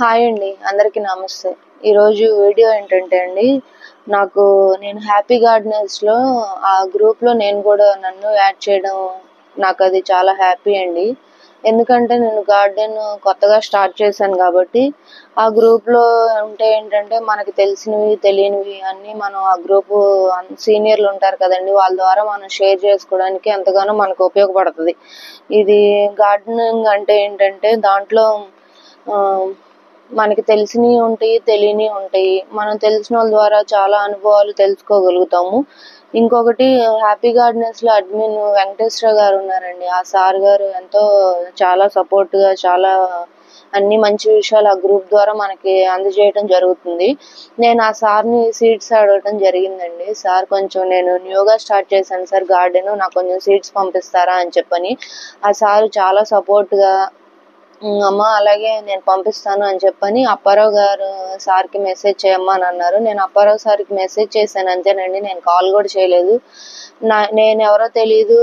Hi అండి, అందరికీ నమస్తే. ఈరోజు వీడియో ఏంటంటే అండి, నేను హ్యాపీ గార్డెనర్స్లో ఆ గ్రూప్లో నేను కూడా నన్ను యాడ్ చేయడం నాకు అది చాలా హ్యాపీ అండి. ఎందుకంటే నేను గార్డెన్ కొత్తగా స్టార్ట్ చేశాను కాబట్టి ఆ గ్రూప్లో ఉంటే ఏంటంటే మనకి తెలిసినవి తెలియనివి అన్నీ మనం ఆ గ్రూపు సీనియర్లు ఉంటారు కదండి, వాళ్ళ ద్వారా మనం షేర్ చేసుకోవడానికి ఎంతగానో మనకు ఉపయోగపడుతుంది. ఇది గార్డెనింగ్ అంటే ఏంటంటే దాంట్లో మనకి తెలిసినవి ఉంటాయి, తెలియనివి ఉంటాయి. మనం తెలిసిన వాళ్ళ ద్వారా చాలా అనుభవాలు తెలుసుకోగలుగుతాము. ఇంకొకటి హ్యాపీ గార్డెనర్స్లో అడ్మిన్ వెంకటేశ్వర గారు ఉన్నారండి. ఆ సార్ గారు చాలా సపోర్ట్గా చాలా అన్ని మంచి విషయాలు ఆ గ్రూప్ ద్వారా మనకి అందజేయడం జరుగుతుంది. నేను ఆ సార్ని సీడ్స్ అడగటం జరిగిందండి. సార్, కొంచెం నేను న్యూగా స్టార్ట్ చేశాను సార్ గార్డెన్, నాకు కొంచెం సీడ్స్ పంపిస్తారా అని చెప్పని. ఆ సారు చాలా సపోర్ట్గా అమ్మా అలాగే నేను పంపిస్తాను అని చెప్పని అప్పారావు గారు సార్కి మెసేజ్ చేయమ్మా అని అన్నారు. నేను అప్పారావు సార్కి మెసేజ్ చేశాను అంతేనండి, నేను కాల్ కూడా చేయలేదు. నేను ఎవరో తెలీదు,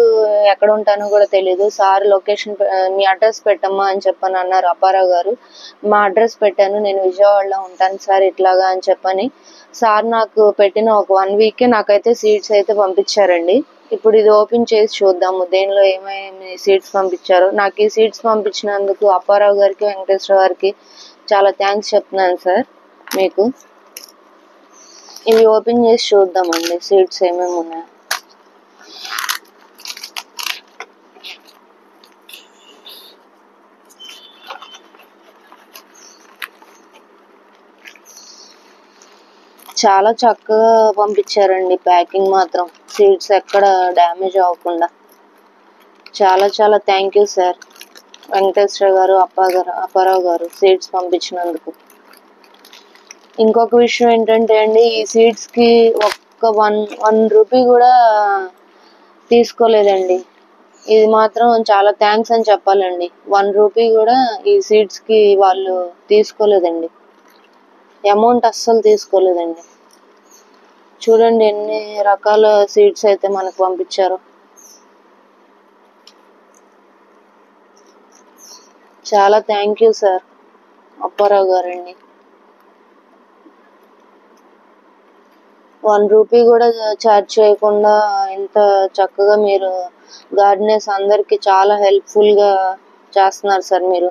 ఎక్కడ ఉంటానో కూడా తెలీదు. సార్ లొకేషన్ మీ అడ్రస్ పెట్టమ్మా అని చెప్పని అన్నారు అప్పారావు గారు. మా అడ్రస్ పెట్టాను, నేను విజయవాడలో ఉంటాను సార్ ఇట్లాగా అని చెప్పని. సార్ నాకు పెట్టిన ఒక 1 వీక్కే నాకైతే సీడ్స్ అయితే పంపించారండి. ఇప్పుడు ఇది ఓపెన్ చేసి చూద్దాము దేనిలో ఏమేమి సీడ్స్ పంపించారో. నాకు ఈ సీడ్స్ పంపించినందుకు అప్పారావు గారికి వెంకటేశ్వర గారికి చాలా థ్యాంక్స్ చెప్తున్నాను సార్ మీకు. ఇవి ఓపెన్ చేసి చూద్దామండి సీడ్స్ ఏమేమి ఉన్నాయో. చాలా చక్కగా పంపించారండి, ప్యాకింగ్ మాత్రం సీడ్స్ ఎక్కడ డ్యామేజ్ అవ్వకుండా. చాలా చాలా థ్యాంక్ యూ సార్ వెంకటేశ్వర గారు, అప్పారావు గారు సీడ్స్ పంపించినందుకు. ఇంకొక విషయం ఏంటంటే అండి, ఈ సీడ్స్కి ఒక్క వన్ రూపీ కూడా తీసుకోలేదండి. ఇది మాత్రం చాలా థ్యాంక్స్ అని చెప్పాలండి. 1 రూపీ కూడా ఈ సీడ్స్కి వాళ్ళు తీసుకోలేదండి, అమౌంట్ అస్సలు తీసుకోలేదండి. చూడండి ఎన్ని రకాల సీడ్స్ అయితే మనకు పంపించారో. చాలా థ్యాంక్ యూ సార్ అప్పారావు గారండి. 1 రూపీ కూడా ఛార్జ్ చేయకుండా ఇంత చక్కగా మీరు గార్డెనర్స్ అందరికీ చాలా హెల్ప్ఫుల్గా చేస్తున్నారు సార్ మీరు.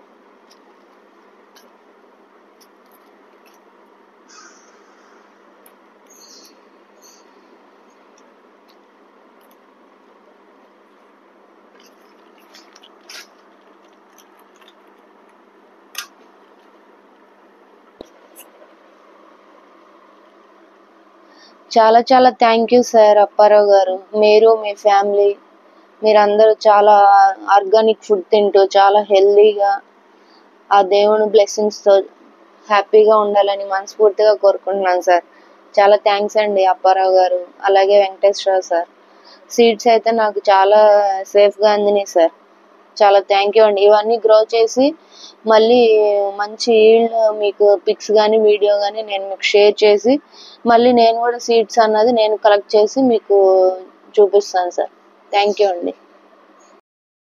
చాలా చాలా థ్యాంక్ యూ సార్ అప్పారావు గారు. మీరు మీ ఫ్యామిలీ మీరందరూ చాలా ఆర్గానిక్ ఫుడ్ తింటూ చాలా హెల్దీగా ఆ దేవుని బ్లెస్సింగ్స్తో హ్యాపీగా ఉండాలని మనస్ఫూర్తిగా కోరుకుంటున్నాను సార్. చాలా థ్యాంక్స్ అండి అప్పారావు గారు, అలాగే వెంకటేశ్వరరావు సార్. సీడ్స్ అయితే నాకు చాలా సేఫ్గా అందినాయి సార్. చాలా థ్యాంక్ యూ అండి. ఇవన్నీ గ్రో చేసి మళ్ళీ మంచి ఈల్డ్ మీకు పిక్స్ కానీ వీడియో కానీ నేను మీకు షేర్ చేసి మళ్ళీ నేను కూడా సీడ్స్ అన్నది నేను కలెక్ట్ చేసి మీకు చూపిస్తాను సార్. థ్యాంక్ యూ అండి.